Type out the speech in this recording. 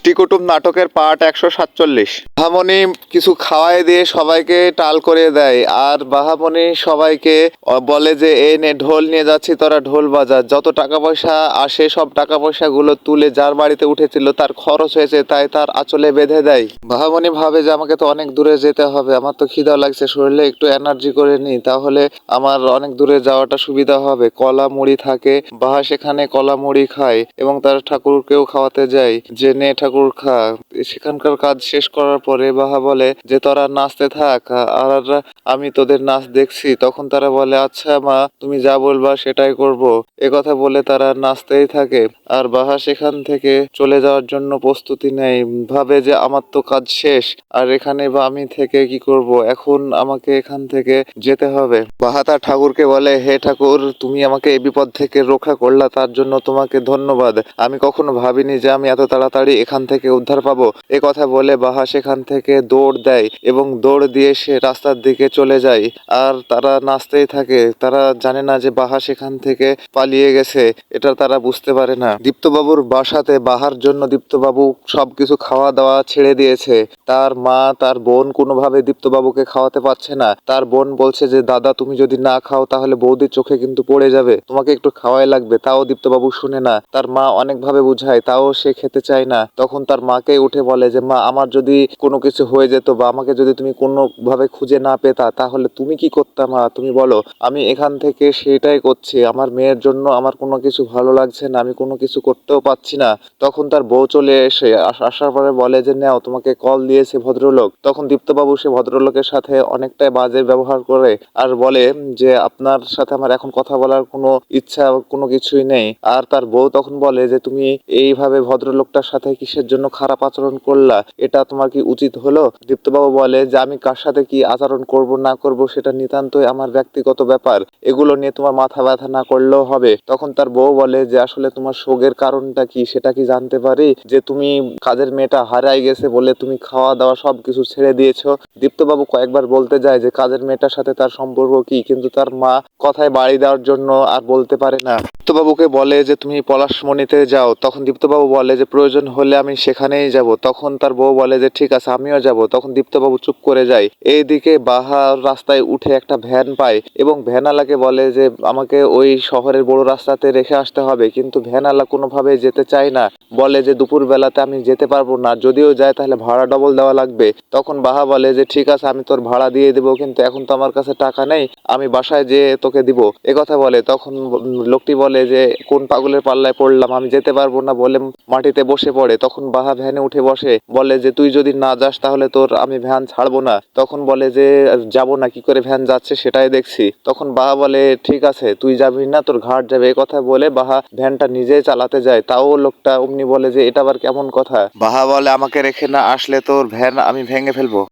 মিষ্টি কুটুম নাটকের পার্ট 147। বাহামণি কিছু খাওয়াই দিয়ে সবাইকে টাল করে দেয়, আর বাহামণি সবাইকে বলে যে এই নে ঢোল নিয়ে যাচ্ছি, তোরা ঢোল বাজা। যত টাকা পয়সা আসে সব টাকা পয়সা গুলো তুলে যার বাড়িতে উঠেছিল তার খরচ হয়েছে তাই তার আঁচলে বেঁধে দেয়। বাহামণি ভাবে যে আমাকে তো অনেক দূরে যেতে হবে, আমার তো খিদা লাগছে, শরীরে একটু এনার্জি করে নিই, তাহলে আমার অনেক দূরে যাওয়াটা সুবিধা হবে। কলা মুড়ি থাকে, বাহা সেখানে কলা মুড়ি খায় এবং তার ঠাকুরকেও খাওয়াতে যায় যে নে ঠাকুর খা। সেখানকার কাজ শেষ করার পরে বাহা বলে যে তোরা নাচতে থাক, আর আমি তোদের নাচ দেখছি। তখন তারা বলে আচ্ছা মা, তুমি যা বলবা সেটাই করব। কথা বলে তারা নাচতেই থাকে, আর বাহা সেখান থেকে চলে যাওয়ার জন্য প্রস্তুতি নেয়। ভাবে যে আমার তো কাজ শেষ, আর এখানে বা আমি থেকে কি করব, এখন আমাকে এখান থেকে যেতে হবে। বাহা তার ঠাকুরকে বলে হে ঠাকুর, তুমি আমাকে এই বিপদ থেকে রক্ষা করলা, তার জন্য তোমাকে ধন্যবাদ। আমি কখনো ভাবিনি যে আমি এত তাড়াতাড়ি এখান থেকে উদ্ধার পাবো। কথা বলে বাহা সেখান থেকে দৌড় দেয় এবং দৌড় দিয়ে সে রাস্তার দিকে চলে যায়। আর তারা নাচতেই থাকে, তারা জানে না যে বাহা সেখান থেকে পালিয়ে গেছে, এটা তারা বুঝতে পারে না। দীপ্তবাবুর বাসাতে বাহার জন্য দীপ্তবাবু সবকিছু খাওয়া দাওয়া ছেড়ে দিয়েছে। তার মা তার বোন কোনোভাবে দীপ্তবাবুকে খাওয়াতে পারছে না। তার বোন বলছে যে দাদা তুমি যদি না খাও তাহলে বৌদির চোখে কিন্তু পড়ে যাবে, তোমাকে একটু খাওয়াই লাগবে। তাও দীপ্তবাবু শুনে না, তার মা অনেকভাবে বুঝায় তাও সে খেতে চায় না। তখন তার মাকে উঠে বলে যে মা, আমার যদি কোনো কিছু হয়ে যেত বা আমাকে যদি তুমি কোনো ভাবে খুঁজে না পেতা তাহলে তুমি কি করতা মা, তুমি বলো। আমি এখান থেকে সেটাই করছি, আমার মেয়ের জন্য আমার কোনো কিছু ভালো লাগছে না, আমি কোনো কিছু করতেও পারছি না। তখন তার বউ চলে এসে আসার পরে বলে যে নাও, তোমাকে কল দিয়েছে ভদ্রলোক। তখন দীপ্তবাবু সে ভদ্রলোকের সাথে অনেকটাই বাজে ব্যবহার করে আর বলে যে আপনার সাথে আমার এখন কথা বলার কোনো ইচ্ছা কোনো কিছুই নেই। আর তার বউ তখন বলে যে তুমি এইভাবে ভদ্রলোকটার সাথে কিসের জন্য খারাপ আচরণ করলা, এটা তোমার কি উচিত হলো? দীপ্তবাবু বলে যে আমি কার সাথে কি আচরণ করব না করব সেটা নিতান্তই আমার ব্যক্তিগত ব্যাপার, এগুলো নিয়ে তোমার মাথা ব্যথা না করলেও হবে। তখন তার বউ বলে যে আসলে তোমার শোকের কারণটা কি সেটা কি জানতে পারি, যে তুমি কাজের মেয়েটা হারাই গেছে বলে তুমি খাওয়া দাওয়া সবকিছু ছেড়ে দিয়েছো। দীপ্তবাবু কয়েকবার বলতে যায় যে কাজের মেয়েটার সাথে তার সম্পর্ক কি, কিন্তু তার মা কথায় বাড়ি দেওয়ার জন্য আর বলতে পারে না। দীপ্তবাবুকে বলে যে তুমি পলাশমণিতে যাও। তখন দীপ্তবাবু বলে যে প্রয়োজন হলে আমি সেখানেই যাব। তখন তার বউ বলে যে ঠিক আছে আমিও যাব। তখন দীপ্তবাবু চুপ করে যায়। এইদিকে বাহা রাস্তায় উঠে একটা ভ্যান পায় এবং ভ্যানওয়ালাকে বলে যে আমাকে ওই শহরের বড় রাস্তাতে রেখে আসতে হবে, কিন্তু ভ্যানওয়ালা কোনোভাবে যেতে চায় না, বলে যে দুপুর বেলাতে আমি যেতে পারবো না, যদিও যায় তাহলে ভাড়া ডবল দেওয়া লাগবে। তখন বাহা বলে যে ঠিক আছে আমি তোর ভাড়া দিয়ে দেবো, কিন্তু এখন তো আমার কাছে টাকা নেই, আমি বাসায় যেয়ে তোকে দিব। কথা বলে তখন লোকটি বলে যে কোন পাগলের পাল্লায় পড়লাম, আমি যেতে পারবো না বলে মাটিতে বসে পড়ে। তখন বাহা ভ্যানে উঠে বসে, বলে যে তুই যদি না যাস তাহলে তোর আমি ভ্যান ছাড়বো না। তখন বলে যে যাবো না, কি করে ভ্যান যাচ্ছে সেটাই দেখছি। তখন বাহা বলে ঠিক আছে তুই যাবি না, তোর ঘাট যাবে। কথা বলে বাহা ভ্যানটা নিজেই চালাতে যায়। তাও লোকটা অমনি বলে যে এটা আবার কেমন কথা। বাহা বলে আমাকে রেখে না আসলে তোর ভ্যান আমি ভেঙে ফেলবো।